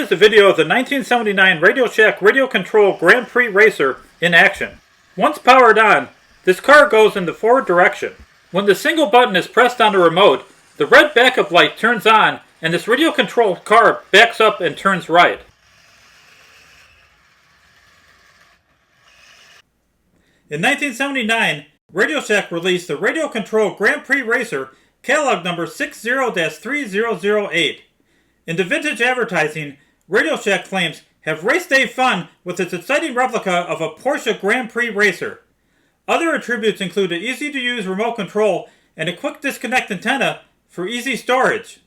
is a video of the 1979 Radio Shack Radio Control Grand Prix Racer in action. Once powered on, this car goes in the forward direction. When the single button is pressed on the remote, the red backup light turns on and this radio controlled car backs up and turns right. In 1979, Radio Shack released the Radio Control Grand Prix Racer catalog number 60-3008. In the vintage advertising, Radio Shack claims have race day fun with its exciting replica of a Porsche Grand Prix racer. Other attributes include an easy-to-use remote control and a quick disconnect antenna for easy storage.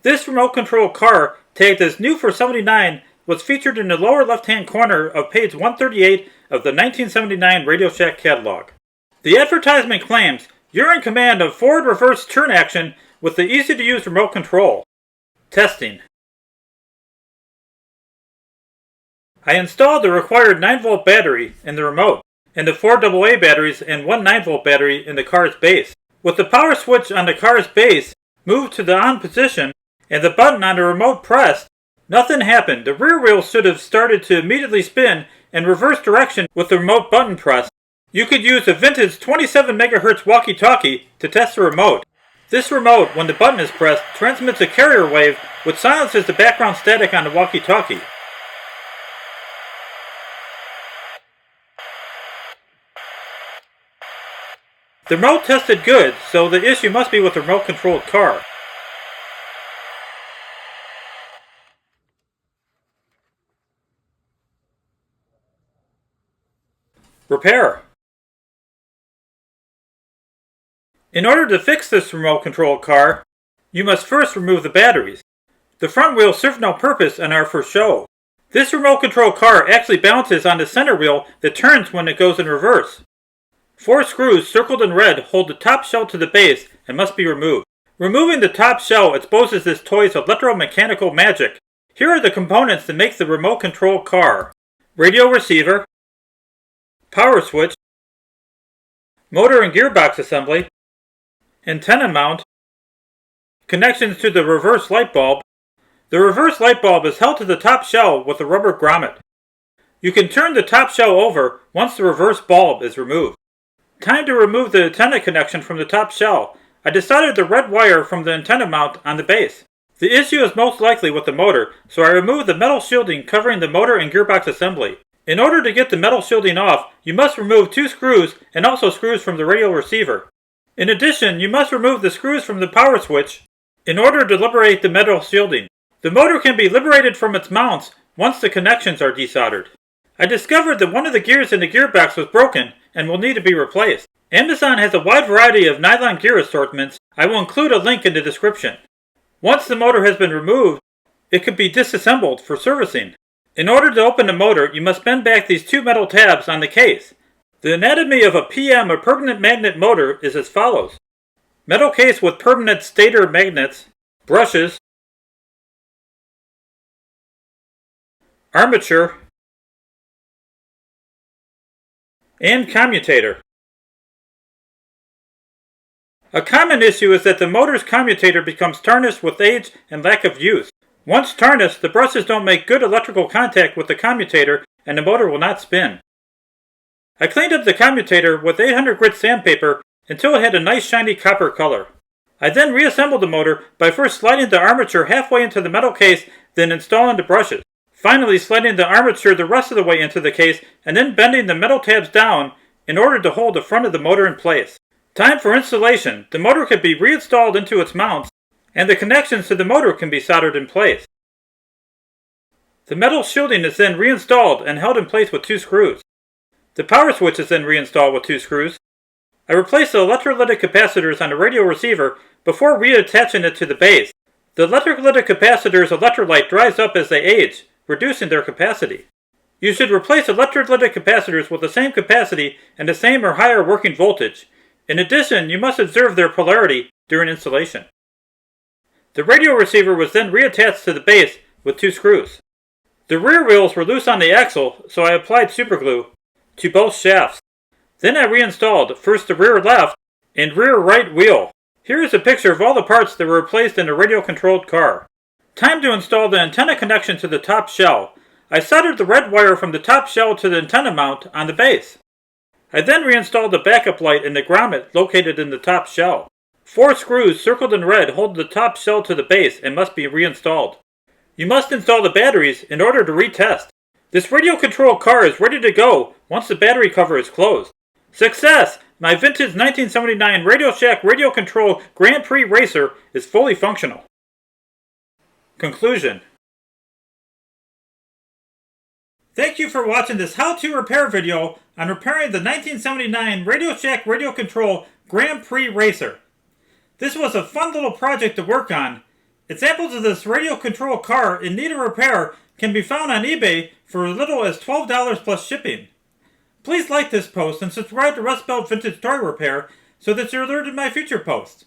This remote control car, tagged as new for '79, was featured in the lower left-hand corner of page 138 of the 1979 Radio Shack catalog. The advertisement claims you're in command of forward-reverse turn action with the easy-to-use remote control. Testing. I installed the required 9-volt battery in the remote, and the 4 AA batteries and one 9-volt battery in the car's base. With the power switch on the car's base moved to the on position and the button on the remote pressed, nothing happened. The rear wheels should have started to immediately spin in reverse direction with the remote button pressed. You could use a vintage 27 MHz walkie-talkie to test the remote. This remote, when the button is pressed, transmits a carrier wave which silences the background static on the walkie-talkie. The remote tested good, so the issue must be with the remote-controlled car. Repair. In order to fix this remote-controlled car, you must first remove the batteries. The front wheels serve no purpose and are for show. This remote-controlled car actually balances on the center wheel that turns when it goes in reverse. 4 screws circled in red hold the top shell to the base and must be removed. Removing the top shell exposes this toy's electromechanical magic. Here are the components that make the remote-controlled car: radio receiver, power switch, motor and gearbox assembly, antenna mount, connections to the reverse light bulb. The reverse light bulb is held to the top shell with a rubber grommet. You can turn the top shell over once the reverse bulb is removed. Time to remove the antenna connection from the top shell. I decided the red wire from the antenna mount on the base. The issue is most likely with the motor, so I removed the metal shielding covering the motor and gearbox assembly. In order to get the metal shielding off, you must remove 2 screws and also screws from the radio receiver. In addition, you must remove the screws from the power switch in order to liberate the metal shielding. The motor can be liberated from its mounts once the connections are desoldered. I discovered that one of the gears in the gearbox was broken and will need to be replaced. Amazon has a wide variety of nylon gear assortments. I will include a link in the description. Once the motor has been removed, it could be disassembled for servicing. In order to open the motor, you must bend back these 2 metal tabs on the case. The anatomy of a PM, or permanent magnet motor, is as follows. Metal case with permanent stator magnets, brushes, armature, and commutator. A common issue is that the motor's commutator becomes tarnished with age and lack of use. Once tarnished, the brushes don't make good electrical contact with the commutator and the motor will not spin. I cleaned up the commutator with 800 grit sandpaper until it had a nice shiny copper color. I then reassembled the motor by first sliding the armature halfway into the metal case, then installing the brushes. Finally sliding the armature the rest of the way into the case and then bending the metal tabs down in order to hold the front of the motor in place. Time for installation. The motor can be reinstalled into its mounts and the connections to the motor can be soldered in place. The metal shielding is then reinstalled and held in place with 2 screws. The power switch is then reinstalled with 2 screws. I replaced the electrolytic capacitors on the radio receiver before reattaching it to the base. The electrolytic capacitor's electrolyte dries up as they age, reducing their capacity. You should replace electrolytic capacitors with the same capacity and the same or higher working voltage. In addition, you must observe their polarity during installation. The radio receiver was then reattached to the base with 2 screws. The rear wheels were loose on the axle, so I applied superglue to both shafts. Then I reinstalled first the rear left and rear right wheel. Here is a picture of all the parts that were replaced in the radio-controlled car. Time to install the antenna connection to the top shell. I soldered the red wire from the top shell to the antenna mount on the base. I then reinstalled the backup light and the grommet located in the top shell. 4 screws circled in red hold the top shell to the base and must be reinstalled. You must install the batteries in order to retest. This radio control car is ready to go once the battery cover is closed. Success! My vintage 1979 Radio Shack Radio Control Grand Prix Racer is fully functional. Conclusion. Thank you for watching this how-to repair video on repairing the 1979 Radio Shack Radio Control Grand Prix Racer. This was a fun little project to work on. Examples of this radio control car in need of repair can be found on eBay for as little as $12 plus shipping. Please like this post and subscribe to Rust Belt Vintage Toy Repair so that you're alerted to my future posts.